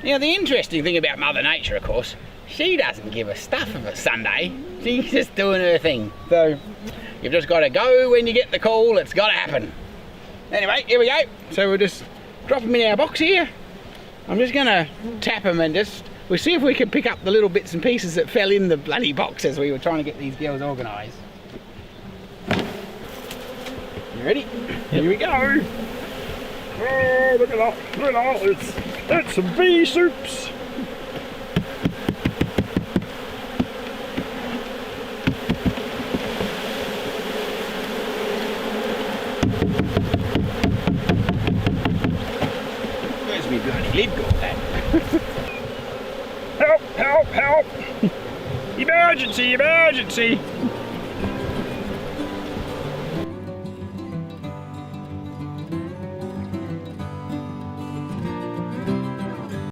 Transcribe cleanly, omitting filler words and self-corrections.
Now the interesting thing about Mother Nature, of course, she doesn't give a stuff of a Sunday. She's just doing her thing. So you've just got to go when you get the call. It's got to happen. Anyway, here we go. So we'll just drop them in our box here. I'm just going to tap them and we'll see if we can pick up the little bits and pieces that fell in the bloody box as we were trying to get these girls organised. You ready? Here we go. Oh, look at that. Look at that. It's some bee soups. Where's my bloody lid got that? Help, help, help. Emergency, emergency.